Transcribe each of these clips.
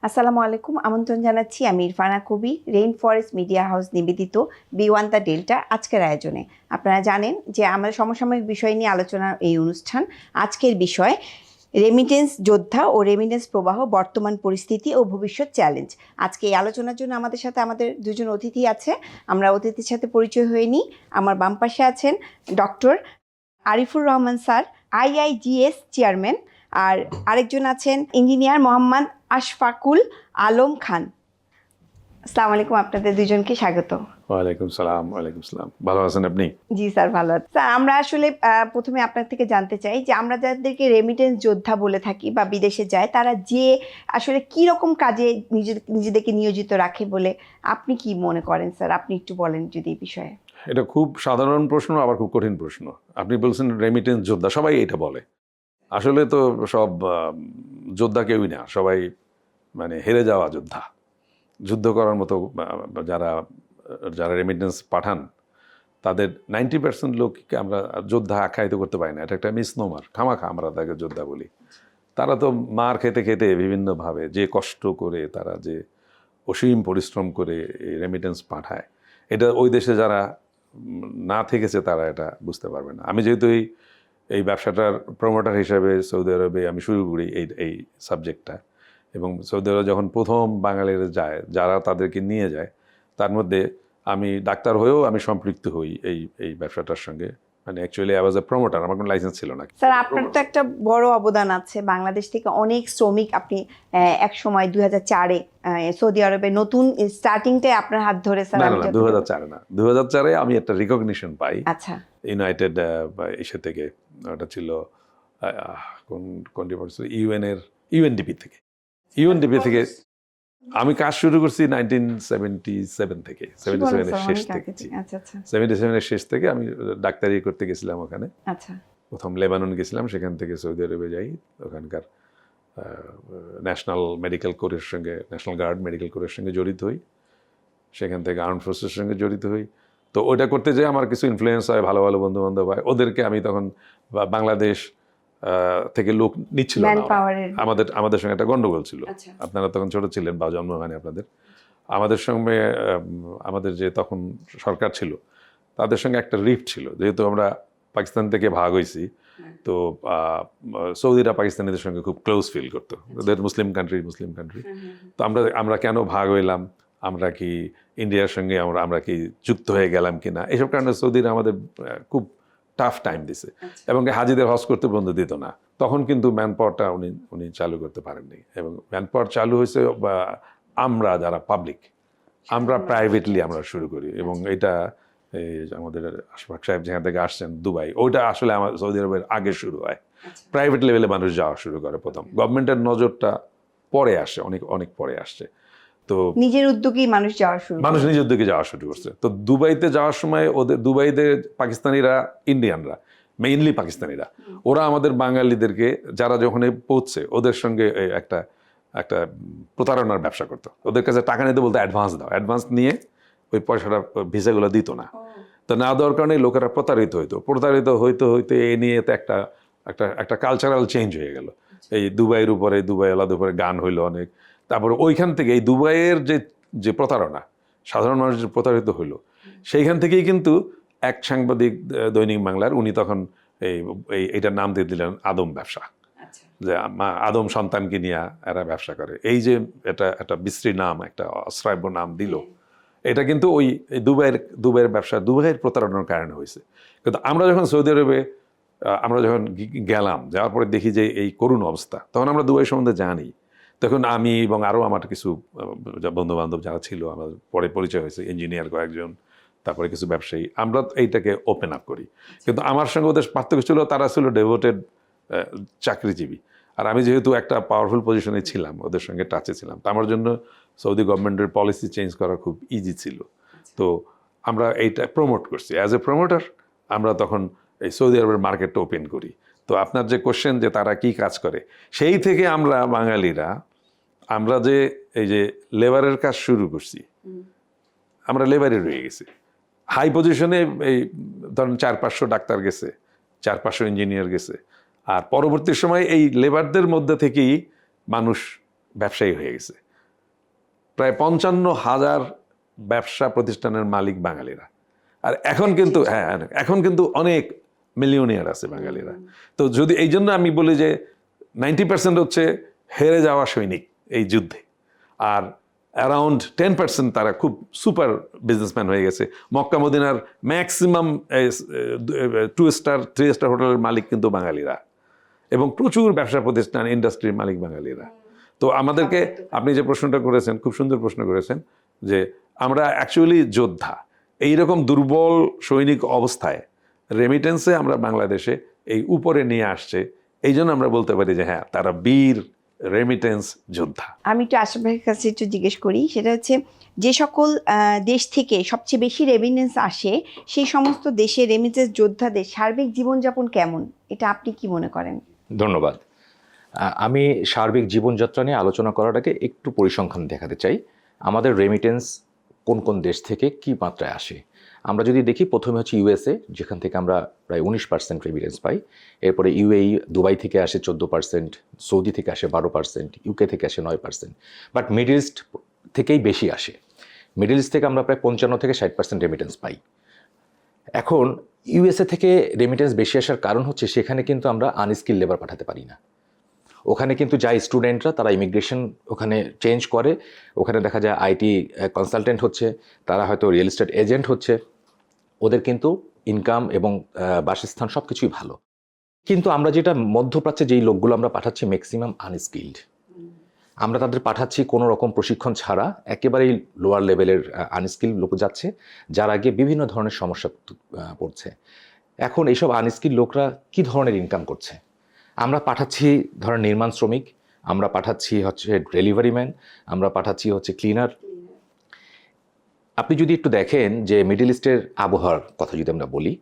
আসসালামু আলাইকুম, আমন্ত্রণ জানাচ্ছি আমি ইরফানা কবি, রেইন ফরেস্ট মিডিয়া হাউস নিবেদিত বি1 দ্য ডেল্টা আজকের আয়োজনে। আপনারা জানেন যে আমাদের সমসাময়িক বিষয় নিয়ে আলোচনার এই অনুষ্ঠান। আজকের বিষয় রেমিটেন্স যোদ্ধা ও রেমিটেন্স প্রবাহ, বর্তমান পরিস্থিতি ও ভবিষ্যৎ চ্যালেঞ্জ। আজকে এই আলোচনার জন্য আমাদের সাথে আমাদের দুজন অতিথি আছে। আমরা অতিথির সাথে পরিচয় হয়ে নিই। আমার বাম পাশে আছেন doctor Arifur Rahman sir, IIGS chairman, আর আরেকজন আছেন ইঞ্জিনিয়ার মোহাম্মদ আশফাকুল আলম খান। আসসালামু আলাইকুম, আপনাদের দুজনকে স্বাগত। ওয়ালাইকুম সালাম। ওয়ালাইকুম সালাম। ভালো আছেন আপনি? জি স্যার, ভালো আছি। স্যার, আমরা আসলে প্রথমে আপনার থেকে জানতে চাই যে আমরা যাদেরকে রেমিটেন্স যোদ্ধা বলে থাকি বা বিদেশে যায়, তারা যে আসলে কি রকম কাজে নিজেদেরকে নিয়োজিত রাখে বলে আপনি কি মনে করেন স্যার? আপনি একটু বলেন যদি এই বিষয়ে। এটা খুব সাধারণ প্রশ্ন, আবার খুব কঠিন প্রশ্ন। আপনি বলছেন রেমিটেন্স যোদ্ধা, সবাই এটা বলে। আসলে তো সব যোদ্ধা কেউই না, সবাই মানে হেরে যাওয়া যোদ্ধা। যুদ্ধ করার মতো যারা যারা রেমিটেন্স পাঠান, তাদের 90% লোককে আমরা যোদ্ধা আখ্যায়িত করতে পারি না। এটা একটা মিসনোমার, খামাখা আমরা তাকে যোদ্ধা বলি। তারা তো মার খেতে খেতে বিভিন্নভাবে যে কষ্ট করে, তারা যে অসীম পরিশ্রম করে এই রেমিটেন্স পাঠায়, এটা ওই দেশে যারা না থেকেছে তারা এটা বুঝতে পারবে না। আমি যেহেতু এই ব্যবসাটার প্রমোটার হিসেবে সৌদি আরবে আমি শুরু করি এই সাবজেক্টটা, এবং সৌদি আরবে যখন প্রথম বাঙালিরা যায়, যারা তাদেরকে নিয়ে যায়, তার মধ্যে আমি ডাক্তার হয়েও আমি সম্পৃক্ত হই এই ব্যবসাটার সঙ্গে। মানে actually I was A promoter, আমার কোনো লাইসেন্স ছিল না। স্যার, আপনার তো একটা বড় অবদান আছে। বাংলাদেশ থেকে অনেক শ্রমিক আপনি এক সময় 2004-এ সৌদি আরবে নতুন স্টার্টিংটাই আপনার হাত ধরে স্যার। না, 2004-এ না, 2004-এ আমি একটা রিকগনিশন পাই। আচ্ছা, ইউনাইটেড ইসে থেকে, ওটা ছিল কোন ডিপার্টমেন্ট, ইউএনডিপি থেকে। ইউএনডিপি থেকে আমি কাজ শুরু করছি 1977 থেকে, 77-এর শেষ থেকে। 77-এর শেষ থেকে আমি ডাক্তারি করতে গেছিলাম ওখানে। আচ্ছা, প্রথম লেবানন গেছিলাম, সেখান থেকে সৌদি আরবে যাই। ওখানকার ন্যাশনাল মেডিকেল কোরের সঙ্গে, ন্যাশনাল গার্ড মেডিকেল কোরের সঙ্গে জড়িত হই। সেখান থেকে আর্মড ফোর্সের সঙ্গে জড়িত হই। তো ওইটা করতে যেয়ে আমার কিছু ইনফ্লুয়েন্স হয়, ভালো ভালো বন্ধু বান্ধব হয়। ওদেরকে আমি তখন বাংলাদেশ থেকে লোক নিচ্ছিল না। আমাদের সঙ্গে একটা গন্ডগোল ছিল। আপনারা তখন ছোট ছিলেন বা জন্ম হয়নি আপনাদের। আমাদের সঙ্গে আমাদের যে তখন সরকার ছিল, তাদের সঙ্গে একটা রিফট ছিল। যেহেতু আমরা পাকিস্তান থেকে ভাগ হয়েছি, তো সৌদিরা পাকিস্তানিদের সঙ্গে খুব ক্লোজ ফিল করতো। ওদের মুসলিম কান্ট্রি। তো আমরা কেন ভাগ হইলাম, আমরা কি ইন্ডিয়ার সঙ্গে আমরা কি যুক্ত হয়ে গেলাম কিনা, এইসব কারণে সৌদিরা আমাদের খুব টাফ টাইম দিছে, এবং হাজিদের হজ করতে বন্ধ দিত না। তখন কিন্তু ম্যান পাওয়ারটা উনি চালু করতে পারেননি, এবং ম্যান পাওয়ার চালু হয়েছে আমরা যারা পাবলিক, আমরা প্রাইভেটলি আমরা শুরু করি। এবং এটা আমাদের আশফাক সাহেব যেখান থেকে আসছেন দুবাই, ওইটা আসলে আমার সৌদি আরবের আগে শুরু হয়। প্রাইভেট লেভেলে মানুষ যাওয়া শুরু করে প্রথম, গভর্নমেন্টের নজরটা পরে আসে, অনেক পরে আসছে। তো নিজের উদ্যোগেই মানুষ নিজের উদ্যোগে যাওয়া শুরু করছে। তো দুবাইতে যাওয়ার সময় দুবাইতে পাকিস্তানিরা, ইন্ডিয়ানরা, মেইনলি পাকিস্তানিরা, ওরা আমাদের বাঙালিদেরকে যারা যখন পৌঁছছে, ওদের সঙ্গে একটা প্রতারণার ব্যবসা করতো। ওদের কাছে টাকা নিতে বলতো অ্যাডভান্স দাও, অ্যাডভান্স নিয়ে ওই পয়সাটা, ভিসাগুলো দিত না। তো না দেওয়ার কারণে লোকেরা প্রতারিত হইতে এ নিয়ে তো একটা কালচারাল চেঞ্জ হয়ে গেল। এই দুবাইয়ের উপরে, দুবাইওয়ালাদের উপরে গান হইলো অনেক। তারপরে ওইখান থেকে এই দুবাইয়ের যে প্রতারণা, সাধারণ মানুষ যে প্রতারিত হইলো, সেইখান থেকেই কিন্তু এক সাংবাদিক দৈনিক বাংলার, উনি তখন এইটার নাম দিয়ে দিলেন আদম ব্যবসা। যে আদম সন্তানকে নিয়ে এরা ব্যবসা করে। এই যে একটা বিশ্রী নাম, একটা অশ্রাব্য নাম দিল, এটা কিন্তু ওই দুবাইয়ের ব্যবসা, দুবাইয়ের প্রতারণার কারণে হয়েছে। কিন্তু আমরা যখন সৌদি আরবে আমরা যখন গেলাম, যাওয়ার পরে দেখি যে এই করুণ অবস্থা, তখন আমরা দুবাই সম্বন্ধে জানি। তখন আমি এবং আরও আমার কিছু বন্ধু বান্ধব যারা ছিল, আমার পরে পরিচয় হয়েছে, ইঞ্জিনিয়ার কয়েকজন, তারপরে কিছু ব্যবসায়ী, আমরা এইটাকে ওপেন আপ করি। কিন্তু আমার সঙ্গে ওদের পার্থক্য ছিল, তারা ছিল ডেভোটেড চাকরিজীবী, আর আমি যেহেতু একটা পাওয়ারফুল পজিশনে ছিলাম, ওদের সঙ্গে টাচে ছিলাম, তো আমার জন্য সৌদি গভর্নমেন্টের পলিসি চেঞ্জ করা খুব ইজি ছিল। তো আমরা এইটা প্রমোট করছি। অ্যাজ এ প্রমোটার আমরা তখন এই সৌদি আরবের মার্কেটটা ওপেন করি। তো আপনার যে কোশ্চেন যে তারা কি কাজ করে, সেই থেকে আমরা বাঙালিরা, আমরা যে এই যে লেবারের কাজ শুরু করছি, আমরা লেবারে রয়ে গেছি। হাই পজিশনে এই ধরেন 400-500 ডাক্তার গেছে, 400-500 ইঞ্জিনিয়ার গেছে, আর পরবর্তী সময় এই লেবারদের মধ্যে থেকেই মানুষ ব্যবসায়ী হয়ে গেছে। প্রায় 55,000 ব্যবসা প্রতিষ্ঠানের মালিক বাঙালিরা। আর এখন কিন্তু এখন কিন্তু অনেক মিলিয়নিয়ার আছে বাঙালিরা। তো যদি এই জন্য আমি বলি যে 90% হচ্ছে হেরে যাওয়া সৈনিক এই যুদ্ধে, আর অ্যারাউন্ড 10% তারা খুব সুপার বিজনেসম্যান হয়ে গেছে। মক্কা মদিনার ম্যাক্সিমাম 2 স্টার 3 স্টার হোটেলের মালিক কিন্তু বাঙালিরা, এবং প্রচুর ব্যবসা প্রতিষ্ঠান ইন্ডাস্ট্রির মালিক বাঙালিরা। তো আমাদেরকে আপনি যে প্রশ্নটা করেছেন, খুব সুন্দর প্রশ্ন করেছেন, যে আমরা অ্যাকচুয়ালি যোদ্ধা। এইরকম দুর্বল সৈনিক অবস্থায় রেমিটেন্সে আমরা বাংলাদেশে এই উপরে নিয়ে আসছে, এই জন্য আমরা বলতে পারি যে হ্যাঁ, তারা বীর রেমিটেন্স যোদ্ধা। আমি একটু আশরাফ ভাইয়ের কাছে একটু জিজ্ঞেস করি, সেটা হচ্ছে যে সকল দেশ থেকে সবচেয়ে বেশি রেমিটেন্স আসে, সেই সমস্ত দেশে রেমিটেন্স যোদ্ধাদের সার্বিক জীবনযাপন কেমন, এটা আপনি কি মনে করেন? ধন্যবাদ। আমি সার্বিক জীবনযাত্রা নিয়ে আলোচনা করার আগে একটু পরিসংখ্যান দেখাতে চাই। আমাদের রেমিটেন্স কোন কোন দেশ থেকে কি মাত্রায় আসে আমরা যদি দেখি, প্রথমে হচ্ছে ইউএসএ, যেখান থেকে আমরা প্রায় 19% রেমিটেন্স পাই। এরপরে ইউএই, দুবাই থেকে আসে 14%, সৌদি থেকে আসে 12%, ইউকে থেকে আসে 9%। বাট মিডল ইস্ট থেকেই বেশি আসে। মিডল ইস্ট থেকে আমরা প্রায় 55 থেকে 60% রেমিটেন্স পাই। এখন ইউএসএ থেকে রেমিটেন্স বেশি আসার কারণ হচ্ছে সেখানে কিন্তু আমরা আনস্কিল লেবার পাঠাতে পারি না। ওখানে কিন্তু যাই স্টুডেন্টরা, তারা ইমিগ্রেশন ওখানে চেঞ্জ করে, ওখানে দেখা যায় আইটি কনসালটেন্ট হচ্ছে, তারা হয়তো রিয়েল এস্টেট এজেন্ট হচ্ছে, ওদের কিন্তু ইনকাম এবং বাসস্থান সব কিছুই ভালো। কিন্তু আমরা যেটা মধ্যপ্রাচ্যে যেই লোকগুলো আমরা পাঠাচ্ছি ম্যাক্সিমাম আনস্কিল্ড, আমরা তাদের পাঠাচ্ছি কোনো রকম প্রশিক্ষণ ছাড়া, একেবারেই লোয়ার লেভেলের আনস্কিল লোক যাচ্ছে, যার আগে বিভিন্ন ধরনের সমস্যা পড়ছে। এখন এইসব আনস্কিল লোকরা কি ধরনের ইনকাম করছে? আমরা পাঠাচ্ছি ধরেন নির্মাণ শ্রমিক, আমরা পাঠাচ্ছি হচ্ছে ডেলিভারি ম্যান, আমরা পাঠাচ্ছি হচ্ছে ক্লিনার। আপনি যদি একটু দেখেন যে মিডল ইস্টের আবহাওয়ার কথা যদি আমরা বলি,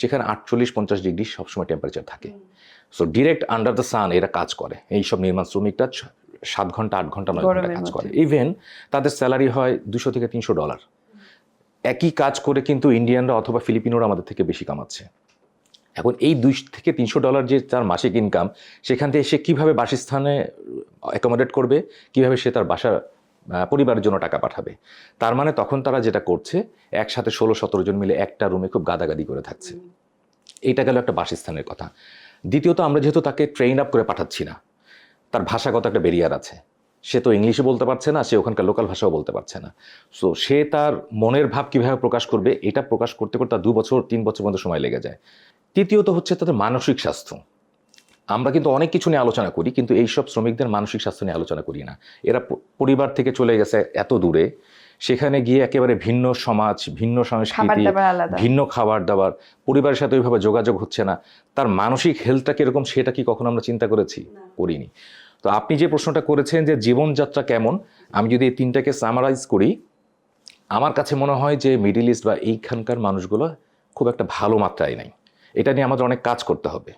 সেখানে 48-50 ডিগ্রি সবসময় টেম্পারেচার থাকে। So direct under the sun এরা কাজ করে। এইসব নির্মাণ শ্রমিকরা 7 ঘন্টা 8 ঘন্টা 9 ঘন্টা কাজ করে। ইভেন তাদের স্যালারি হয় $200 থেকে $300। একই কাজ করে কিন্তু ইন্ডিয়ানরা অথবা ফিলিপিনোরা আমাদের থেকে বেশি কামাচ্ছে। এখন এই $200 থেকে $300 যে তার মাসিক ইনকাম, সেখান থেকে সে কীভাবে বাসস্থানে অ্যাকোমোডেট করবে, কীভাবে সে তার বাসা পরিবারের জন্য টাকা পাঠাবে? তার মানে তখন তারা যেটা করছে, একসাথে 16-17 জন মিলে একটা রুমে খুব গাদাগাদি করে থাকছে। এইটা গেল একটা বাসস্থানের কথা। দ্বিতীয়ত, আমরা যেহেতু তাকে ট্রেন আপ করে পাঠাচ্ছি না, তার ভাষাগত একটা ব্যারিয়ার আছে। সে তো ইংলিশে বলতে পারছে না, সে ওখানকার লোকাল ভাষাও বলতে পারছে না। সো সে তার মনের ভাব কীভাবে প্রকাশ করবে, এটা প্রকাশ করতে করতে তার 2 বছর 3 বছর পর্যন্ত সময় লেগে যায়। তৃতীয়ত হচ্ছে তাদের মানসিক স্বাস্থ্য। আমরা কিন্তু অনেক কিছু নিয়ে আলোচনা করি, কিন্তু এইসব শ্রমিকদের মানসিক স্বাস্থ্য নিয়ে আলোচনা করি না। এরা পরিবার থেকে চলে গেছে এত দূরে, সেখানে গিয়ে একেবারে ভিন্ন সমাজ, ভিন্ন সংস্কৃতি, ভিন্ন খাবার দাবার, পরিবারের সাথে ওইভাবে যোগাযোগ হচ্ছে না। তার মানসিক হেলথটা কীরকম সেটা কি কখনো আমরা চিন্তা করেছি? করিনি। তো আপনি যে প্রশ্নটা করেছেন যে জীবনযাত্রা কেমন, আমি যদি এই 3টাকে সামারাইজ করি, আমার কাছে মনে হয় যে মিডল ইস্ট বা এইখানকার মানুষগুলো খুব একটা ভালো মাত্রায় নাই। এটা নিয়ে আমাদের অনেক কাজ করতে হবে।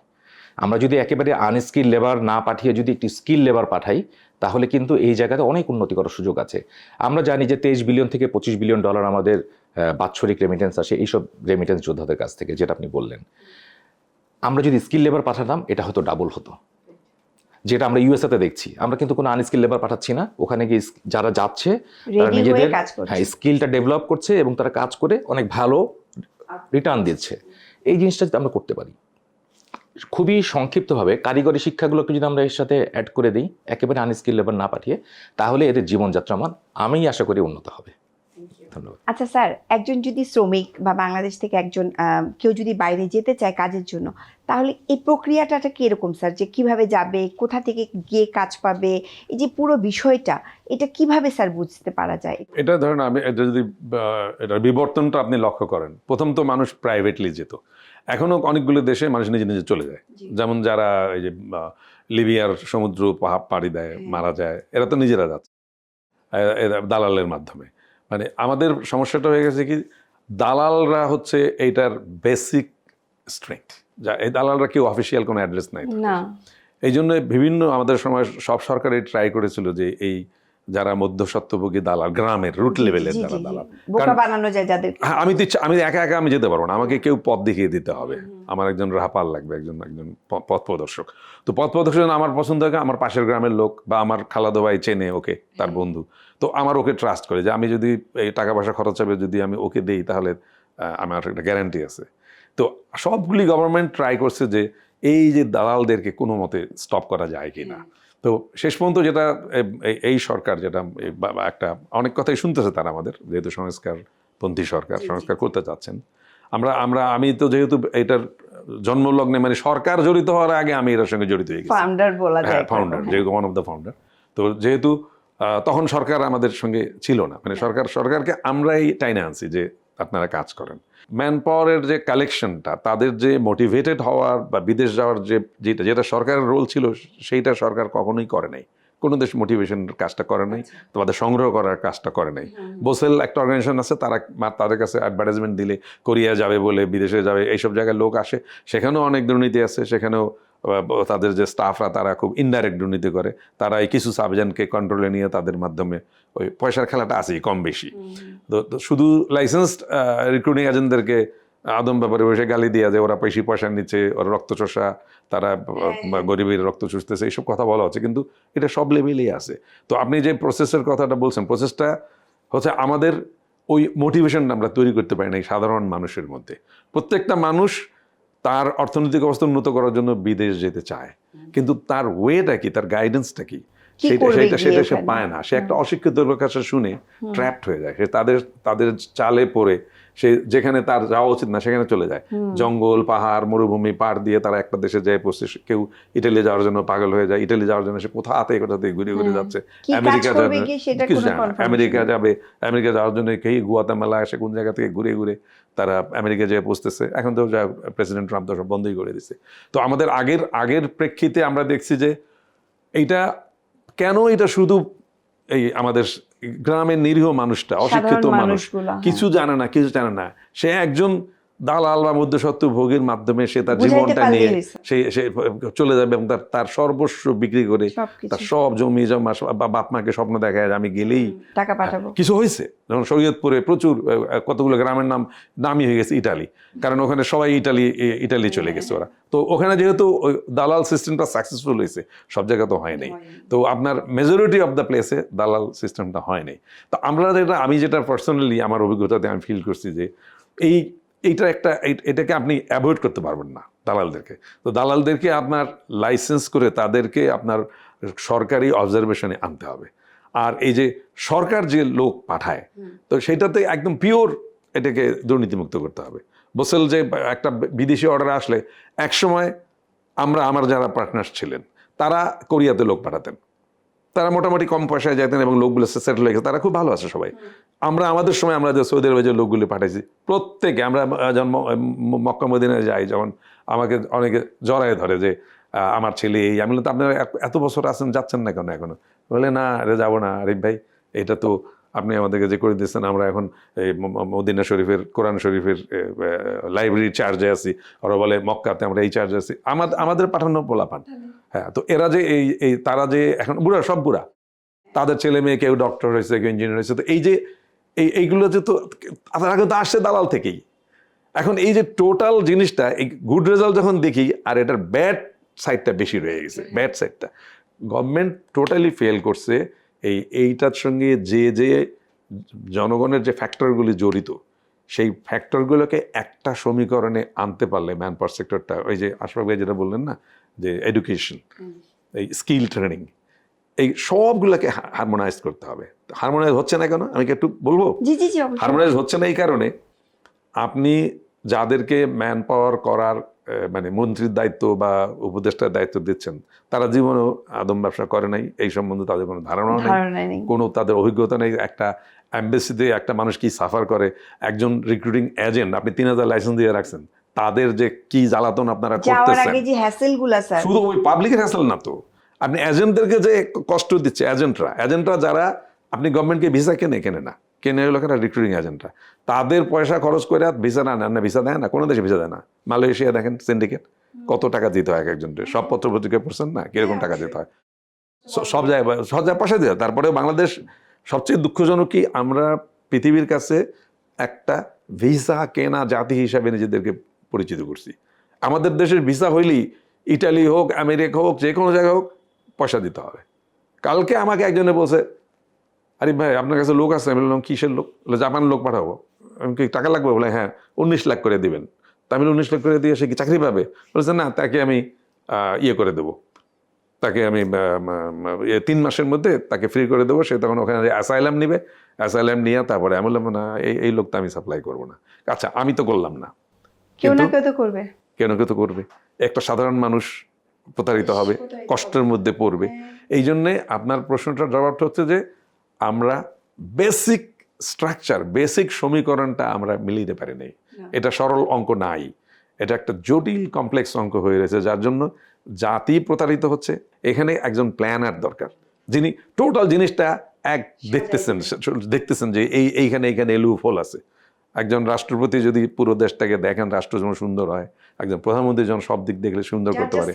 আমরা যদি একেবারে আনস্কিল লেবার না পাঠিয়ে যদি একটি স্কিল লেবার পাঠাই, তাহলে কিন্তু এই জায়গাতে অনেক উন্নতি করার সুযোগ আছে। আমরা জানি যে $23 বিলিয়ন থেকে $25 বিলিয়ন আমাদের বাৎসরিক রেমিটেন্স আসে এইসব রেমিটেন্স যোদ্ধাদের কাছ থেকে, যেটা আপনি বললেন। আমরা যদি স্কিল লেবার পাঠাতাম, এটা হয়তো ডাবল হতো, যেটা আমরা ইউএসএতে দেখছি। আমরা কিন্তু কোনো আনস্কিল লেবার পাঠাচ্ছি না, ওখানে গিয়ে যারা যাচ্ছে তারা নিজেদের স্কিলটা ডেভেলপ করছে এবং তারা কাজ করে অনেক ভালো রিটার্ন দিচ্ছে। এই জিনিসটা যদি আমরা করতে পারি, খুবই সংক্ষিপ্তভাবে কারিগরি শিক্ষাগুলোকে যদি আমরা এর সাথে অ্যাড করে দিই, একেবারে আনস্কিল লেবার না পাঠিয়ে, তাহলে এদের জীবনযাত্রা মান আমি আশা করি উন্নত হবে। ধন্যবাদ। আচ্ছা স্যার, একজন যদি শ্রমিক বা বাংলাদেশ থেকে একজন কেউ যদি বাইরে যেতে চায় কাজের জন্য, তাহলে এই প্রক্রিয়াটা কীরকম স্যার? যে কিভাবে যাবে, কোথা থেকে গিয়ে কাজ পাবে, এই যে পুরো বিষয়টা, এটা কিভাবে স্যার বুঝতে পারা যায়? এটা ধরেন আমি এটা যদি এটার বিবর্তনটা আপনি লক্ষ্য করেন, প্রথম তো মানুষ প্রাইভেটলি যেত, এখনও অনেকগুলো দেশে মানুষ নিজে নিজে চলে যায়। যেমন যারা এই যে লিবিয়ার সমুদ্র পাড়ি দেয়, মারা যায়, এরা তো নিজেরা যাচ্ছে এরা দালালের মাধ্যমে। মানে আমাদের সমস্যাটা হয়ে গেছে কি, দালালরা হচ্ছে এইটার বেসিক স্ট্রেংথ। যা এই দালালরা কেউ অফিসিয়াল কোনো অ্যাড্রেস নাই না, এই জন্য বিভিন্ন আমাদের সময় সব সরকারই ট্রাই করেছিল যে এই যারা মধ্যস্বত্বভোগী দালাল, গ্রামের রুট লেভেলের যারা দালাল, বোকা বানানো যায় যাদের। আমি একা একা আমি যেতে পারবো না, আমাকে কেউ পথ দেখিয়ে দিতে হবে। আমার একজন রাহাপাল লাগবে, একজন একজন পথ প্রদর্শক। তো পথ প্রদর্শক আমার পছন্দ হয়, আমার পাশের গ্রামের লোক বা আমার খালাদো ভাই চেনে ওকে, তার বন্ধু, তো আমার ওকে ট্রাস্ট করে যে আমি যদি এই টাকা পয়সা খরচ হবে যদি আমি ওকে দেই তাহলে আমার একটা গ্যারান্টি আছে। তো সবগুলি গভর্নমেন্ট ট্রাই করছে যে এই যে দালালদেরকে কোনো মতে স্টপ করা যায় কিনা। তো শেষ পর্যন্ত যেটা এই সরকার যেটা একটা অনেক কথাই শুনতেছে তারা, আমাদের যেহেতু সংস্কারপন্থী সরকার, সংস্কার করতে চাচ্ছেন, আমি তো যেহেতু এটার জন্মলগ্নে মানে সরকার জড়িত হওয়ার আগে আমি এটার সঙ্গে জড়িত হয়ে গেছি, ফাউন্ডার বলা যায়, হ্যাঁ ফাউন্ডার, যেহেতু ওয়ান অফ দ্য ফাউন্ডার। তো যেহেতু তখন সরকার আমাদের সঙ্গে ছিল না, মানে সরকারকে আমরাই টাইনে আনছি যে আপনারা কাজ করেন। ম্যান পাওয়ারের যে কালেকশনটা, তাদের যে মোটিভেটেড হওয়ার বা বিদেশ যাওয়ার যেটা সরকারের রোল ছিল, সেইটা সরকার কখনোই করে নাই। কোনো দেশ মোটিভেশনের কাজটা করে নাই, তোমাদের সংগ্রহ করার কাজটা করে নাই। বোসেল একটা অর্গানাইজেশন আছে, তাদের কাছে অ্যাডভার্টাইজমেন্ট দিলে কোরিয়া যাবে বলে, বিদেশে যাবে, এইসব জায়গায় লোক আসে, সেখানেও অনেক দুর্নীতি আছে, সেখানেও তাদের যে স্টাফরা তারা খুব ইনডাইরেক্ট দুর্নীতি করে, তারা এই কিছু সাবজেক্টকে কন্ট্রোলে নিয়ে তাদের মাধ্যমে ওই পয়সার খেলাটা আছেই কম বেশি। তো শুধু লাইসেন্সড রিক্রুটিং এজেন্টদেরকে আদম ব্যাপারে বসে গালি দিয়া যে ওরা বেশি পয়সা নিচ্ছে, ওরা রক্ত চোষা, তারা গরিবের রক্ত চুষতেছে, এইসব কথা বলা হচ্ছে, কিন্তু এটা সব লেভেলেই আছে। তো আপনি যে প্রসেসের কথাটা বলছেন, প্রসেসটা হচ্ছে আমাদের ওই মোটিভেশনটা আমরা তৈরি করতে পারি না এই সাধারণ মানুষের মধ্যে। প্রত্যেকটা মানুষ তার অর্থনৈতিক অবস্থা উন্নত করার জন্য বিদেশ যেতে চায়, কিন্তু তার ওয়েটা কি, তার গাইডেন্সটা কি, সেটা সে পায় না। সে একটা অশিক্ষিত লোকের কাছে শুনে ট্র্যাপড হয়ে যায়, সে তাদের চালে পড়ে সে যেখানে তার যাওয়া উচিত না সেখানে চলে যায়। জঙ্গল, পাহাড়, মরুভূমি পার দিয়ে তারা একটা দেশে যায় পৌঁছে, কেউ ইটালি যাওয়ার জন্য পাগল হয়ে যায়, ইটালি যাওয়ার জন্য সে কোথাতে ঘুরে ঘুরে যাচ্ছে, আমেরিকা যাবে, কিছু জানে না, আমেরিকা যাওয়ার জন্য কেউ গুয়াতেমালা আসে, কোন জায়গা থেকে ঘুরে ঘুরে তারা আমেরিকা যেয়ে পৌঁছতেছে। এখন তো যা প্রেসিডেন্ট ট্রাম্প তো সব বন্ধই করে দিচ্ছে। তো আমাদের আগের প্রেক্ষিতে আমরা দেখছি যে এইটা কেন, এটা শুধু এই আমাদের গ্রামের নিরীহ মানুষটা, অশিক্ষিত মানুষ, কিছু জানে না, সে একজন দালাল বা মধ্যস্বত্ব ভোগের মাধ্যমে সে তার জীবনটা নিয়ে সে চলে যাবে এবং তার সর্বস্ব বিক্রি করে তার সব জমি জমা বা বাপ মাকে স্বপ্ন দেখায় আমি গেলেই টাকা পাঠাবো। কিছু হয়েছে, যেমন শরীয়তপুরে প্রচুর কতগুলো গ্রামের নামই হয়ে গেছে ইটালি, কারণ ওখানে সবাই ইটালি চলে গেছে ওরা। তো ওখানে যেহেতু ওই দালাল সিস্টেমটা সাকসেসফুল হয়েছে, সব জায়গা তো হয় নাই। তো আপনার মেজরিটি অফ দ্য প্লেসে দালাল সিস্টেমটা হয় নাই। তো আমি যেটা পার্সোনালি আমার অভিজ্ঞতাতে আমি ফিল করছি যে এটাকে আপনি অ্যাভয়েড করতে পারবেন না দালালদেরকে। তো দালালদেরকে আপনার লাইসেন্স করে তাদেরকে আপনার সরকারি অবজারভেশনে আনতে হবে। আর এই যে সরকার যে লোক পাঠায়, তো সেটাতে একদম পিওর এটাকে দুর্নীতিমুক্ত করতে হবে। বোসেল যে একটা বিদেশি অর্ডার আসলে একসময় আমার যারা পার্টনার ছিলেন তারা কোরিয়াতে লোক পাঠাতেন, তারা মোটামুটি কম পয়সায় যেতেন এবং লোকগুলো সেটেল হয়ে গেছে, তারা খুব ভালো আছে সবাই। আমাদের সময় আমরা যে সৌদি আরবে যে লোকগুলি পাঠাইছি, প্রত্যেকে আমরা যখন মক্কা মদিনায় যাই, যখন আমাকে অনেকে জড়ায় ধরে যে আমার ছেলে এই, আমি বললাম আপনারা এত বছর আছেন, যাচ্ছেন না কেন এখনো? বলে না আরে যাবো না, আরিফ ভাই এটা তো আপনি আমাদেরকে যে করে দিচ্ছেন, আমরা এখন এই মদিনা শরীফের, কোরআন শরীফের লাইব্রেরির চার্জে আছি, ওরা বলে মক্কাতে আমরা এই চার্জে আছি, আমাদের পাঠানো পোলাপান। হ্যাঁ, তো এরা যে তারা যে এখন সব বুড়া, তাদের ছেলে মেয়ে কেউ ডক্টর হয়েছে, কেউ ইঞ্জিনিয়ার হয়েছে, তো এইগুলো যে তো তারা কিন্তু আসছে দালাল থেকেই। এখন এই যে টোটাল জিনিসটা, এই গুড রেজাল্ট যখন দেখি, আর এটার ব্যাড সাইডটা বেশি রয়ে গেছে। ব্যাড সাইডটা গভর্নমেন্ট টোটালি ফেল করছে এইটার সঙ্গে যে জনগণের যে ফ্যাক্টরগুলি জড়িত, সেই ফ্যাক্টরগুলোকে একটা সমীকরণে আনতে পারলে ম্যান পাওয়ার সেক্টরটা, ওই যে আশরাফ ভাই যেটা বললেন না, যে এডুকেশন, এই স্কিল ট্রেনিং, এই সবগুলোকে হারমোনাইজ করতে হবে। হারমোনাইজ হচ্ছে না কেন আমি একটু বলবো। হারমোনাইজ হচ্ছে না এই কারণে, আপনি যাদেরকে ম্যান পাওয়ার করার মানে মন্ত্রীর দায়িত্ব বা উপদেষ্টার দায়িত্ব দিচ্ছেন, তারা জীবনেও আদম ব্যবসা করে নাই, এই সম্বন্ধে তাদের কোনো ধারণাও নেই, কোনো তাদের অভিজ্ঞতা নেই। একটা অ্যাম্বাসিতে একটা মানুষ কি সাফার করে, একজন রিক্রুটিং এজেন্ট আপনি 3000 লাইসেন্স দিয়ে রাখছেন, তাদের যে কি জ্বালাতন আপনারা করতেছেন, শুধু ওই পাবলিকের হ্যাসেল না, তো আপনি এজেন্টদেরকে যে কষ্ট দিচ্ছে, এজেন্টরা যারা আপনি গভর্নমেন্টকে ভিসা কেনে না, কেনে লোকেরা রিক্রুটিং এজেন্টরা, তাদের পয়সা খরচ করে ভিসা না ভিসা দেয় না, কোনো দেশে ভিসা দেয় না। মালয়েশিয়া দেখেন সিন্ডিকেট, কত টাকা দিতে হয় একজনকে, সব পত্রপত্রিকা পড়ছেন না কিরকম টাকা দিতে হয়, সব জায়গায় পয়সা দিতে হয়। তারপরে বাংলাদেশ সবচেয়ে দুঃখজনক কি, আমরা পৃথিবীর কাছে একটা ভিসা কেনা জাতি হিসাবে নিজেদেরকে পরিচিত করছি। আমাদের দেশের ভিসা হইলেই ইটালি হোক, আমেরিকা হোক, যে কোনো জায়গায় হোক পয়সা দিতে হবে। কালকে আমাকে একজনে বলছে, আরে ভাই আপনার কাছে লোক আছে? আমি বললাম কিসের লোক? বলে জাপান লোক পাঠাবো। আমি কি টাকা লাগবে? বলে হ্যাঁ 19 লাখ করে দিবেন। তা আমি 19 লাখ করে দিয়ে সে কি চাকরি পাবে? বলছে না, তাকে আমি ইয়ে করে দেবো, তাকে আমি 3 মাসের মধ্যে তাকে ফ্রি করে দেবো, সে তখন ওখানে অ্যাসাইলাম নিবে, অ্যাসাইলাম নিয়ে তারপরে আমি বললাম না, এই লোক তো আমি সাপ্লাই করবো না। আচ্ছা আমি তো করলাম না, কেউ না কিন্তু কেউ তো করবে। কেন কেউ তো করবে। একটা সাধারণ মানুষ প্রতারিত হবে, কষ্টের মধ্যে পড়বে। এই জন্যে আপনার প্রশ্নটার জবাবটা হচ্ছে যে আমরা বেসিক স্ট্রাকচার, বেসিক সমীকরণটা আমরা মিলিয়ে পারি নাই। এটা সরল অঙ্ক নাই, এটা একটা জটিল কমপ্লেক্স অঙ্ক হয়ে রয়েছে, যার জন্য জাতি প্রতারিত হচ্ছে। এখানে একজন প্ল্যানার দরকার, যিনি টোটাল জিনিসটা দেখতেছেন যে এইখানে এলু ফল আছে। একজন রাষ্ট্রপতি যদি পুরো দেশটাকে দেখেন, রাষ্ট্র যেন সুন্দর হয়, একজন প্রধানমন্ত্রী যেন সব দিক দেখলে সুন্দর করতে পারে,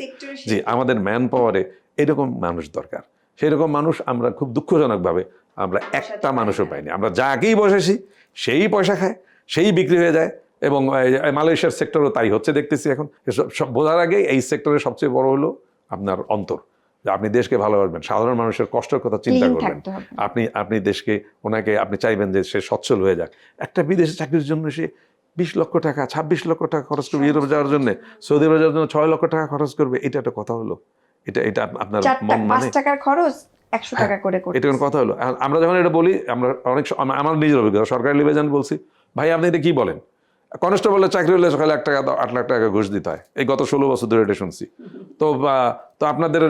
জি আমাদের ম্যান পাওয়ারে এরকম মানুষ দরকার। সেই রকম মানুষ আমরা খুব দুঃখজনকভাবে আমরা একটা মানুষও পাইনি। আমরা যাকেই বসেছি সেই পয়সা খায়, সেই বিক্রি হয়ে যায়। এবং মালয়েশিয়ার সেক্টরও তাই হচ্ছে দেখতেছি এখন। সব বোঝার আগে এই সেক্টরের সবচেয়ে বড় হলো আপনার অন্তর, যে আপনি দেশকে ভালোবাসবেন, সাধারণ মানুষের কষ্টের কথা চিন্তা করবেন, আপনি দেশকে, ওনাকে আপনি চাইবেন যে সে সচ্ছল হয়ে যাক। একটা বিদেশে চাকরির জন্য সে 20 লক্ষ টাকা, 26 লক্ষ টাকা খরচ করবে ইউরোপ যাওয়ার জন্য, সৌদি আরবে যাওয়ার জন্য 6 লক্ষ টাকা খরচ করবে। এটা একটা কথা হলো? এটা আপনার মন মানে 5 টাকার খরচ 100 টাকা করে করতে, এটা কোনো কথা হলো? আমরা যখন এটা বলি, আমরা অনেক আমার নিজের অভিজ্ঞতা, সরকারি লিভে বলছি, ভাই আপনি এটা কি বলেন? কনস্টেবলের চাকরি হলে সকালে 1 টাকা 8 লাখ টাকা ঘুষ দিতে হয়। এই গত 16 বছর ধরে এটা শুনছি। তো আপনাদের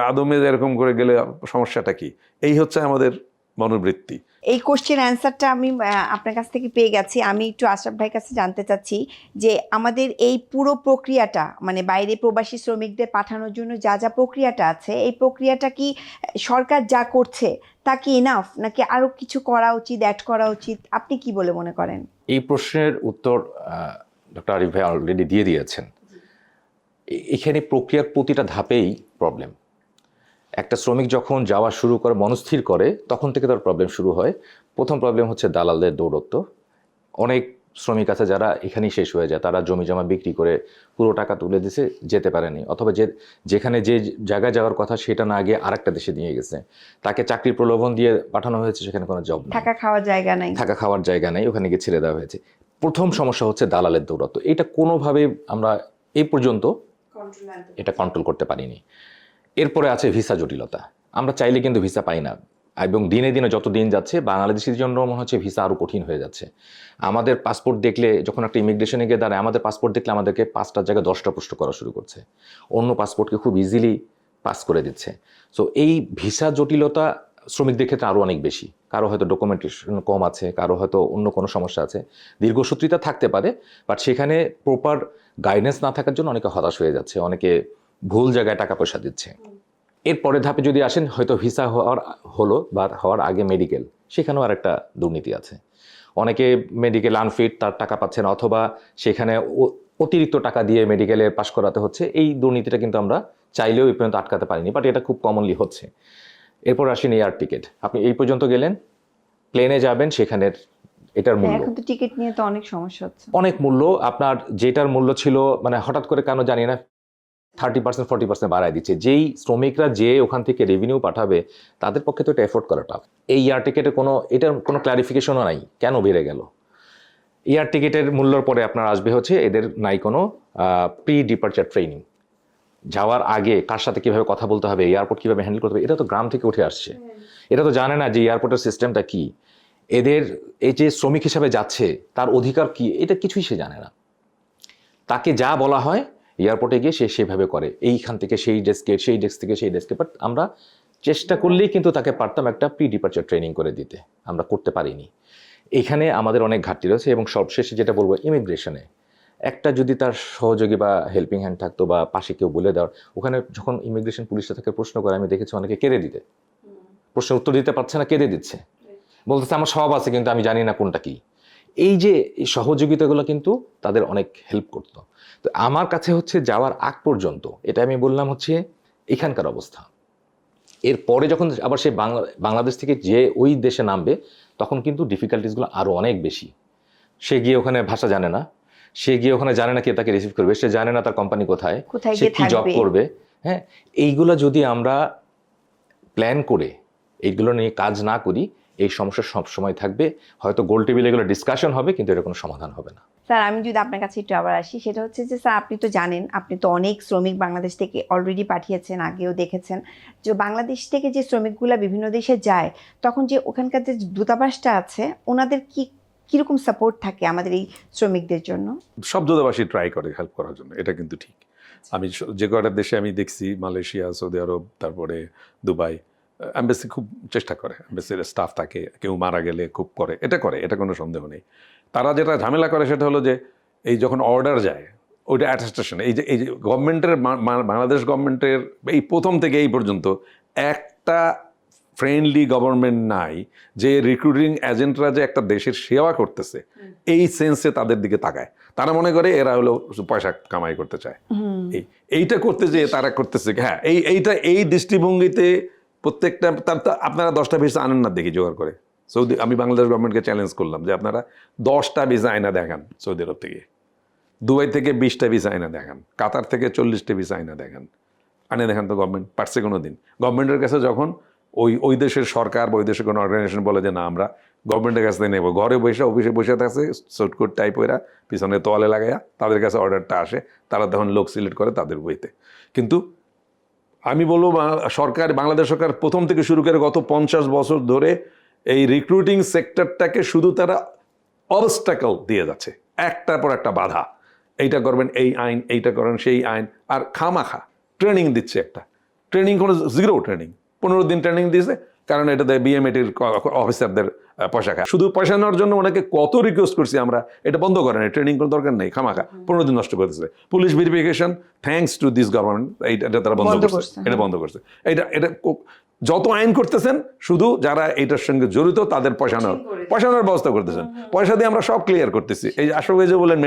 আদমে এরকম করে গেলে সমস্যাটা কি? এই হচ্ছে আমাদের মনোবৃত্তি। এই কোশ্চেন অ্যান্সারটা আমি আপনার কাছ থেকে পেয়ে গেছি। আমি একটু আশরাফ ভাইয়ের কাছে জানতে চাচ্ছি যে আমাদের এই পুরো প্রক্রিয়াটা, মানে বাইরে প্রবাসী শ্রমিকদের পাঠানোর জন্য যা যা প্রক্রিয়াটা আছে, এই প্রক্রিয়াটা কি সরকার যা করছে তা কি এনাফ, নাকি আরো কিছু করা উচিত, অ্যাড করা উচিত? আপনি কি বলে মনে করেন? এই প্রশ্নের উত্তর ডক্টর আরিফ ভাই অলরেডি দিয়ে দিয়েছেন। এখানে প্রক্রিয়ার প্রতিটা ধাপেই প্রবলেম। একটা শ্রমিক যখন যাওয়া শুরু করে, মনস্থির করে, তখন থেকে তার প্রবলেম শুরু হয়। প্রথম প্রবলেম হচ্ছে দালালদের দৌরত্ব। অনেক শ্রমিক আছে যারা এখানেই শেষ হয়ে যায়, তারা জমি জমা বিক্রি করে পুরো টাকা তুলে দিছে, যেতে পারেনি, অথবা যেখানে যে জায়গায় যাওয়ার কথা সেটা না গিয়ে আরেকটা দেশে নিয়ে গেছে। তাকে চাকরির প্রলোভন দিয়ে পাঠানো হয়েছে, সেখানে কোনো জব নেই, থাকা খাওয়ার জায়গা নাই, ওখানে গিয়ে ছেড়ে দেওয়া হয়েছে। প্রথম সমস্যা হচ্ছে দালালের দৌরত্ব। এটা কোনোভাবে আমরা এই পর্যন্ত এটা কন্ট্রোল করতে পারিনি। এরপরে আছে ভিসা জটিলতা। আমরা চাইলে কিন্তু ভিসা পাই না, এবং দিনে দিনে যত দিন যাচ্ছে বাংলাদেশের জন্য মনে হচ্ছে ভিসা আরও কঠিন হয়ে যাচ্ছে। আমাদের পাসপোর্ট দেখলে, যখন একটা ইমিগ্রেশনে গিয়ে দাঁড়ায়, আমাদের পাসপোর্ট দেখলে আমাদেরকে 5টার জায়গায় 10টা প্রশ্ন করা শুরু করছে। অন্য পাসপোর্টকে খুব ইজিলি পাস করে দিচ্ছে। সো এই ভিসা জটিলতা শ্রমিকদের ক্ষেত্রে আরও অনেক বেশি। কারো হয়তো ডকুমেন্টেশন কম আছে, কারো হয়তো অন্য কোনো সমস্যা আছে, দীর্ঘসূত্রিতা থাকতে পারে, বাট সেখানে প্রপার গাইডেন্স না থাকার জন্য অনেকে হতাশ হয়ে যাচ্ছে, অনেকে ভুল জায়গায় টাকা পয়সা দিচ্ছে। এর পরের ধাপে যদি আসেন, হয়তো ভিসা হওয়ার আগে মেডিকেল, সেখানেও আর একটা দুর্নীতি আছে। অনেকে মেডিকেল আনফিট, তার টাকা পাচ্ছে না, অথবা সেখানে অতিরিক্ত টাকা দিয়ে মেডিকেলে পাশ করাতে হচ্ছে। এই দুর্নীতিটা কিন্তু আমরা চাইলেও এই পর্যন্ত আটকাতে পারিনি, বাট এটা খুব কমনলি হচ্ছে। এরপর আসেন এয়ার টিকিট। আপনি এই পর্যন্ত গেলেন, প্লেনে যাবেন, সেখানের এটার মূল্য, এখন তো টিকিট নিয়ে তো অনেক সমস্যা হচ্ছে, অনেক মূল্য। আপনার যেটার মূল্য ছিল, মানে হঠাৎ করে কেন জানি না 30% 40% বাড়ায় দিচ্ছে। যেই শ্রমিকরা যে ওখান থেকে রেভিনিউ পাঠাবে, তাদের পক্ষে তো এটা এফোর্ড করা টাফ। এই এয়ার টিকিটের এটার কোনো ক্লারিফিকেশনও নাই কেন বেড়ে গেল। এয়ার টিকিটের মূল্যর পরে আপনার আসবে হচ্ছে এদের নাই কোনো প্রি ডিপার্চার ট্রেনিং। যাওয়ার আগে কার সাথে কীভাবে কথা বলতে হবে, এয়ারপোর্ট কীভাবে হ্যান্ডেল করতে হবে, এটা তো গ্রাম থেকে উঠে আসছে। এটা তো জানে না যে এয়ারপোর্টের সিস্টেমটা কী, এদের এই যে শ্রমিক হিসাবে যাচ্ছে তার অধিকার কী, এটা কিছুই সে জানে না। তাকে যা বলা হয় এয়ারপোর্টে গিয়ে সে সেভাবে করে, এইখান থেকে সেই ডেস্কে, সেই ডেস্ক থেকে সেই ডেস্কে। বাট আমরা চেষ্টা করলেই কিন্তু তাকে পারতাম একটা প্রি ডিপার্চার ট্রেনিং করে দিতে, আমরা করতে পারিনি। এখানে আমাদের অনেক ঘাটতি রয়েছে। এবং সবশেষে যেটা বলবো, ইমিগ্রেশনে একটা যদি তার সহযোগী বা হেল্পিং হ্যান্ড থাকতো, বা পাশে কেউ বলে দেওয়ার, ওখানে যখন ইমিগ্রেশন পুলিশটা তাকে প্রশ্ন করে, আমি দেখেছি অনেকে কেঁদে দিতে, প্রশ্নের উত্তর দিতে পারছে না, কেঁদে দিচ্ছে, বলতেছে আমার সব আছে কিন্তু আমি জানি না কোনটা কি। এই যে সহযোগিতাগুলো কিন্তু তাদের অনেক হেল্প করতো। তো আমার কাছে হচ্ছে যাওয়ার আগ পর্যন্ত, এটা আমি বললাম হচ্ছে এখানকার অবস্থা। এরপরে যখন আবার সে বাংলাদেশ থেকে যে ওই দেশে নামবে, তখন কিন্তু ডিফিকাল্টিসগুলো আরও অনেক বেশি। সে গিয়ে ওখানে ভাষা জানে না, সে গিয়ে ওখানে জানে না কে তাকে রিসিভ করবে, সে জানে না তার কোম্পানি কোথায়, কোথায় সে গিয়ে কি জব থাকবে। করবে। হ্যাঁ, এইগুলো যদি আমরা প্ল্যান করে এইগুলো নিয়ে কাজ না করি, এই সমস্যা সব সময় থাকবে। হয়তো গোল টেবিলে এগুলো ডিসকাশন হবে, কিন্তু এটা কোনো সমাধান হবে না। স্যার আমি যদি আপনার কাছে একটু আবার আসি, সেটা হচ্ছে যে স্যার আপনি তো জানেন, আপনি তো অনেক শ্রমিক বাংলাদেশ থেকে অলরেডি পাঠিয়েছেন, আগেও দেখেছেন যে বাংলাদেশ থেকে যে শ্রমিকগুলা বিভিন্ন দেশে যায়, তখন যে ওখানকার যে দূতাবাসটা আছে ওনাদের কিরকম সাপোর্ট থাকে আমাদের এই শ্রমিকদের জন্য? সব দূতাবাসী ট্রাই করে হেল্প করার জন্য, এটা কিন্তু ঠিক। আমি যে কয়টা দেশে আমি দেখছি, মালয়েশিয়া, সৌদি আরব, তারপরে দুবাই, এমবাসি খুব চেষ্টা করে, এমবাসির স্টাফ থাকে, কেউ মারা গেলে খুব করে, এটা কোনো সন্দেহ নেই। তারা যেটা ঝামেলা করে সেটা হলো যে এই যখন অর্ডার যায় ওইটা অ্যাটেস্টেশন, এই যে গভর্নমেন্টের বাংলাদেশ গভর্নমেন্টের এই প্রথম থেকে এই পর্যন্ত একটা ফ্রেন্ডলি গভর্নমেন্ট নাই যে রিক্রুটিং এজেন্টরা যে একটা দেশের সেবা করতেছে এই সেন্সে তাদের দিকে তাকায়। তারা মনে করে এরা হলো পয়সা কামাই করতে চায়, এইটা করতে যে তারা করতেছে। হ্যাঁ, এই দৃষ্টিভঙ্গিতে প্রত্যেকটা আপনারা 10টা ভিসা আনেন না দেখি জোগাড় করে। আমি বাংলাদেশ গভর্নমেন্টকে চ্যালেঞ্জ করলাম যে আপনারা 10টা ভিসা আয়না দেখান সৌদি আরব থেকে, দুবাই থেকে 20টা ভিসা আয়না দেখান, কাতার থেকে 40টা ভিসা আয়না দেখান, আনে দেখান তো গভর্নমেন্ট পারছে কোনো দিন? গভর্নমেন্টের কাছে যখন ওই দেশের সরকার বা ওই দেশের কোনো অর্গানাইজেশন বলে যে না আমরা গভর্নমেন্টের কাছে নেব, ঘরে বসে অফিসে বসে থাকছে শর্টকট টাইপ ওরা পিছনে তোয়ালে লাগাইয়া তাদের কাছে অর্ডারটা আসে, তারা তখন লোক সিলেক্ট করে তাদের বইতে। কিন্তু আমি বলবো সরকার, বাংলাদেশ সরকার প্রথম থেকে শুরু করে গত 50 বছর ধরে এই রিক্রুটিং সেক্টরটাকে শুধু তারা অবস্টাকল দিয়ে যাচ্ছে, একটার পর একটা বাধা। এইটা করবেন এই আইন, এইটা করেন সেই আইন, আর খামাখা ট্রেনিং দিচ্ছে। একটা ট্রেনিং কোনো জিরো ট্রেনিং, 15 দিন ট্রেনিং দিয়েছে, কারণ এটাতে বিএমএটির অফিসারদের পয়সা খায়। শুধু পয়সা নেওয়ার জন্য ওনাকে কত রিকোয়েস্ট করছি আমরা, এটা বন্ধ করেন, ট্রেনিং কোনো দরকার নেই, খামাখা 15 দিন নষ্ট করতেছে। Police verification thanks to this government এটা তারা বন্ধ করছে, এটা বন্ধ করছে। এটা যত আইন করতেছেন শুধু যারা এটার সঙ্গে জড়িত তাদের পয়সা নেওয়ার ব্যবস্থা করতেছেন, পয়সা দিয়ে আমরা সব ক্লিয়ার করতেছি। এই আসলে যে বলেন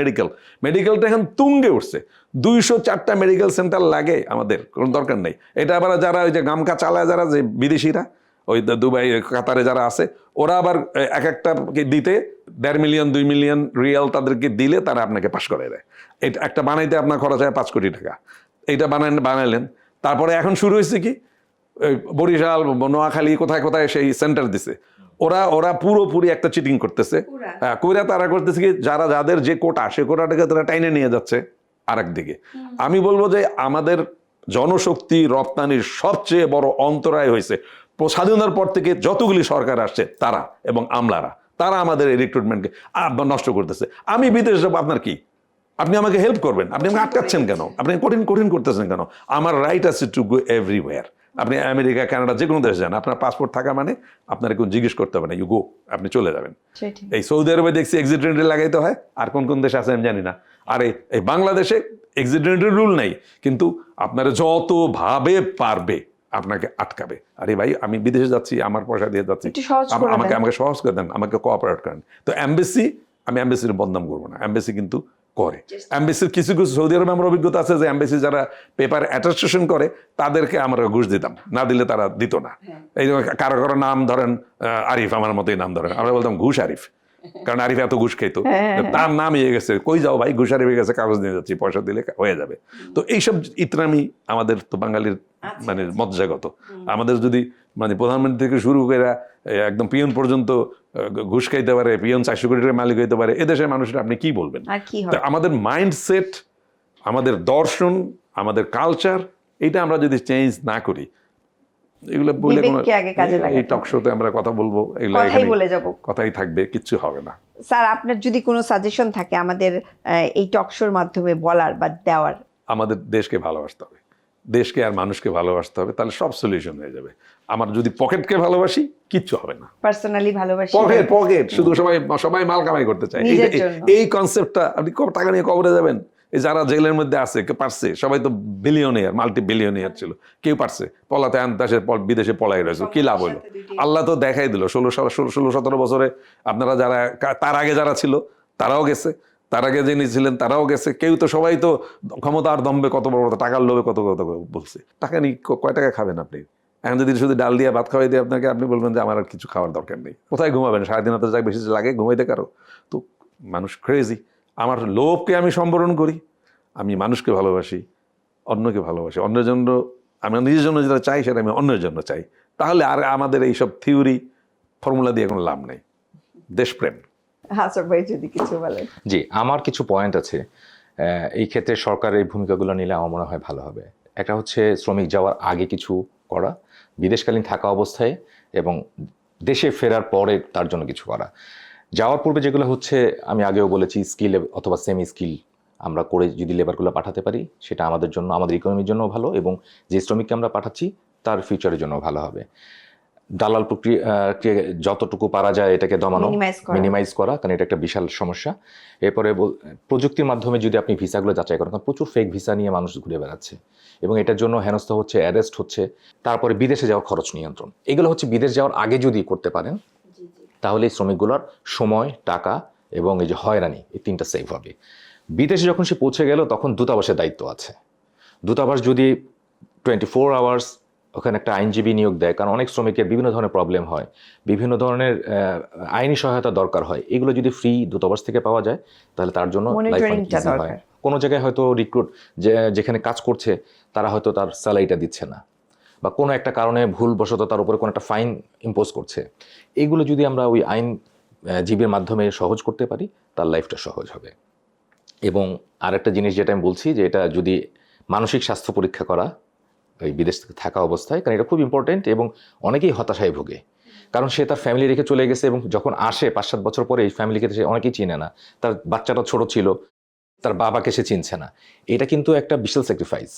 মেডিকেলটা এখন তুঙ্গে উঠছে, 204টা মেডিকেল সেন্টার লাগে, আমাদের কোনো দরকার নেই। এটা আবার যারা ওই যে গামকা চালায়, যারা যে বিদেশিরা ওই দুবাই কাতারে যারা আছে, ওরা আবার এক একটা দিতে 1.5 মিলিয়ন 2 মিলিয়ন রিয়াল তাদেরকে দিলে তারা আপনাকে পাস করে দেয়। এটা একটা বানাইতে আপনার খরচ হয় 5 কোটি টাকা। এইটা বানাইলেন, তারপরে এখন শুরু হয়েছে কি বরিশাল, নোয়াখালী, কোথায় কোথায় সেই সেন্টার দিছে। ওরা পুরোপুরি একটা চিটিং করতেছে। হ্যাঁ, কইরা তারা করতেছে কি, যাদের যে কোটা, সে কোটাটাকে তারা টাইনে নিয়ে যাচ্ছে আরেক দিকে। আমি বলবো যে আমাদের জনশক্তি রপ্তানির সবচেয়ে বড় অন্তরায় হয়েছে স্বাধীনতার পর থেকে যতগুলি সরকার আসছে তারা এবং আমলারা, তারা আমাদের এই রিক্রুটমেন্টকে নষ্ট করতেছে। আমি বিদেশ যাবো, আপনার কি? আপনি আমাকে হেল্প করবেন, আপনি আমাকে আটকাচ্ছেন কেন? আপনি কঠিন করতেছেন কেন? আমার রাইট আছে টু গো এভরিওয়্যার। আপনি আমেরিকা, কানাডা, যে কোনো দেশে যান, আপনার পাসপোর্ট থাকা মানে আপনার কেউ জিজ্ঞেস করতে হবে না, ইউ গো, আপনি চলে যাবেন। এই সৌদি আরবে দেখছি এক্সিট এন্ট্রি লাগাইতে হয়, আর কোন কোন দেশে আছে আমি জানি না। আর এই বাংলাদেশে এক্সিট এন্ট্রি রুল নাই, কিন্তু আপনারা যতভাবে পারবে আপনাকে আটকাবে। আরে ভাই, আমি বিদেশে যাচ্ছি, আমার পয়সা দিয়ে যাচ্ছি, আমাকে সহজ করে দেন, আমাকে কোঅপারেট করেন। তো এমবাসি, আমি এমবাসির বদনাম করবো না, এমবাসি কিন্তু করে। এমবাসির কিছু সৌদি আরবে আমার অভিজ্ঞতা আছে যে এমবাসি যারা পেপার অ্যাটাস্টেশন করে তাদেরকে আমরা ঘুষ দিতাম, না দিলে তারা দিত না। এই কারো নাম ধরেন আরিফ, আমার মতোই নাম ধরেন, আমরা বলতাম ঘুষ আরিফ, কারণ আরিফ এত ঘুষ খেত, তার নাম ইয়ে গেছে, কই যাও ভাই, ঘুষ আরিফে গেছে, কাগজ নিয়ে যাচ্ছি, পয়সা দিলে হয়ে যাবে। তো এইসব ইতরামি আমাদের তো বাঙালির মানে মজ্জাগত। আমাদের যদি মানে প্রধানমন্ত্রী থেকে শুরু করে একদম পিয়ন পর্যন্ত ঘুষ খাইতে পারে, পিয়ন 400 কোটি টাকার মালিক হইতে পারে, এদেশের মানুষের আপনি কি বলবেন? আমাদের মাইন্ডসেট, আমাদের দর্শন, আমাদের কালচার, এটা আমরা যদি চেঞ্জ না করি, এগুলো বলে এই টক শোতে আমরা কথা বলবো, এগুলো কথাই থাকবে, কিচ্ছু হবে না। স্যার, আপনার যদি কোনো সাজেশন থাকে আমাদের এই টক শোর মাধ্যমে বলার বা দেওয়ার? আমাদের দেশকে ভালোবাসতে হবে, দেশকে আর মানুষকে ভালোবাসতে হবে, তাহলে সব সলিউশন হয়ে যাবে। আমার যদি পকেটকে ভালোবাসি, কিচ্ছু হবে না। পার্সোনালি ভালোবাসি, পকেট শুধু সবাই মাল কামাই করতে চায়, এই কনসেপ্টটা আপনি টাকা নিয়ে কবরে যাবেন। এই যারা জেলের মধ্যে আছে, কে পারছে? সবাই তো বিলিয়নিয়ার, মাল্টি বিলিয়নিয়ার ছিল, কেউ পারছে? পলাতে দেশের বিদেশে পলাই রয়েছে, কি লাভ হলো? আল্লাহ তো দেখাই দিল, 16-17 বছরে আপনারা যারা তার আগে যারা ছিল তারাও গেছে, তার আগে যিনি ছিলেন তারাও গেছে, কেউ তো, সবাই তো ক্ষমতার দম্বে কত বড় টাকার লোভে কত বলছে। টাকা নিয়ে কয় টাকা খাবেন আপনি? এখন যদি শুধু ডাল দিয়ে ভাত খাওয়াই দিয়ে আপনাকে, আপনি বলবেন যে আমার আর কিছু খাওয়ার দরকার নেই। কোথায় ঘুমাবেন? সারাদিন হাতে যাক বেশি লাগে ঘুমাইতে কারো? তো মানুষ ক্রেজি। আমার লোভকে আমি সম্বরণ করি, আমি মানুষকে ভালোবাসি, অন্যকে ভালোবাসি, অন্যের জন্য আমি নিজের জন্য যেটা চাই সেটা আমি অন্যের জন্য চাই, তাহলে আর আমাদের এইসব থিওরি ফর্মুলা দিয়ে কোনো লাভ নেই। দেশপ্রেম। আশরাফ ভাই যদি কিছু বলেন। জি, আমার কিছু পয়েন্ট আছে। এই ক্ষেত্রে সরকার এই ভূমিকাগুলো নিলে আমার মনে হয় ভালো হবে। একটা হচ্ছে শ্রমিক যাওয়ার আগে কিছু করা, বিদেশকালীন থাকা অবস্থায় এবং দেশে ফেরার পরে তার জন্য কিছু করা। যাওয়ার পূর্বে যেগুলো হচ্ছে আমি আগেও বলেছি, স্কিল অথবা সেমি স্কিল আমরা করে যদি লেবারগুলো পাঠাতে পারি, সেটা আমাদের জন্য, আমাদের ইকোনমির জন্য ভালো, এবং যে শ্রমিককে আমরা পাঠাচ্ছি তার ফিউচারের জন্য ভালো হবে। দালাল প্রক্রিয়াকে যতটুকু পারা যায় এটাকে দমানো, মিনিমাইজ করা, কারণ এটা একটা বিশাল সমস্যা। এরপরে প্রযুক্তির মাধ্যমে যদি আপনি ভিসাগুলো যাচাই করেন, কারণ প্রচুর ফেক ভিসা নিয়ে মানুষ ঘুরে বেড়াচ্ছে এবং এটার জন্য হেনস্থা হচ্ছে, অ্যারেস্ট হচ্ছে। তারপরে বিদেশে যাওয়ার খরচ নিয়ন্ত্রণ, এগুলো হচ্ছে বিদেশ যাওয়ার আগে যদি করতে পারেন তাহলে এই শ্রমিকগুলোর সময়, টাকা এবং এই যে হয়রানি, এই তিনটা সেভ হবে। বিদেশে যখন সে পৌঁছে গেল তখন দূতাবাসের দায়িত্ব আছে। দূতাবাস যদি 24 আওয়ার্স ওখানে একটা আইনজীবী নিয়োগ দেয়, কারণ অনেক শ্রমিকের বিভিন্ন ধরনের প্রবলেম হয়, বিভিন্ন ধরনের আইনি সহায়তা দরকার হয়, এগুলো যদি ফ্রি দূতাবাস থেকে পাওয়া যায় তাহলে তার জন্য লাইফ অনেক ইজি হয়। কোনো জায়গায় হয়তো রিক্রুট যেখানে কাজ করছে তারা হয়তো তার স্যালারিটা দিচ্ছে না, বা কোনো একটা কারণে ভুলবশত তার উপরে কোনো একটা ফাইন ইম্পোজ করছে, এগুলো যদি আমরা ওই আইনজীবীর মাধ্যমে সহজ করতে পারি তার লাইফটা সহজ হবে। এবং আরেকটা জিনিস যেটা আমি বলছি, যে এটা যদি মানসিক স্বাস্থ্য পরীক্ষা করা ওই বিদেশ থেকে থাকা অবস্থায়, কারণ এটা খুব ইম্পর্টেন্ট, এবং অনেকেই হতাশায় ভোগে, কারণ সে তার ফ্যামিলি রেখে চলে গেছে এবং যখন আসে 5-7 বছর পরে এই ফ্যামিলিকে সে অনেকেই চিনে না, তার বাচ্চাটা ছোট ছিল, তার বাবাকে সে চিনছে না। এটা কিন্তু একটা বিশাল স্যাক্রিফাইস।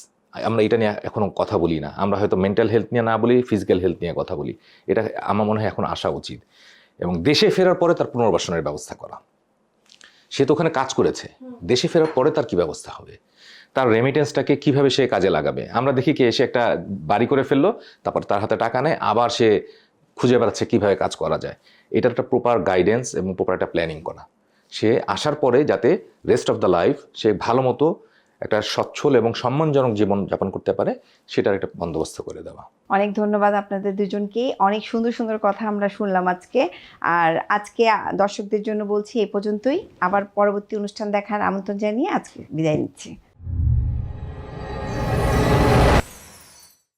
আমরা এটা নিয়ে এখনো কথা বলি না, আমরা হয়তো মেন্টাল হেলথ নিয়ে না বলি, ফিজিক্যাল হেলথ নিয়ে কথা বলি। এটা আমার মনে হয় এখন আসা উচিত। এবং দেশে ফেরার পরে তার পুনর্বাসনের ব্যবস্থা করা। সে তো ওখানে কাজ করেছে, দেশে ফেরার পরে তার কি ব্যবস্থা হবে, তার রেমিটেন্সটাকে কিভাবে সে কাজে লাগাবে। আমরা দেখি কি, এসে একটা বাড়ি করে ফেললো, তারপর তার হাতে টাকা নেয়, আবার সে খুঁজে বেড়াচ্ছে কিভাবে কাজ করা যায়। এটার একটা প্রপার গাইডেন্স এবং প্রপার একটা প্ল্যানিং করা, সে আসার পরে যাতে রেস্ট অফ দ্য লাইফ সে ভালো মতো একটা সচ্ছল এবং সম্মানজনক জীবন যাপন করতে পারে, সেটার একটা বন্দোবস্ত করে দেওয়া। অনেক ধন্যবাদ আপনাদের দুজনকে, অনেক সুন্দর সুন্দর কথা আমরা শুনলাম আজকে। আর আজকে দর্শকদের জন্য বলছি এ পর্যন্তই, আবার পরবর্তী অনুষ্ঠান দেখার আমন্ত্রণ জানিয়ে আজকে বিদায় নিচ্ছি।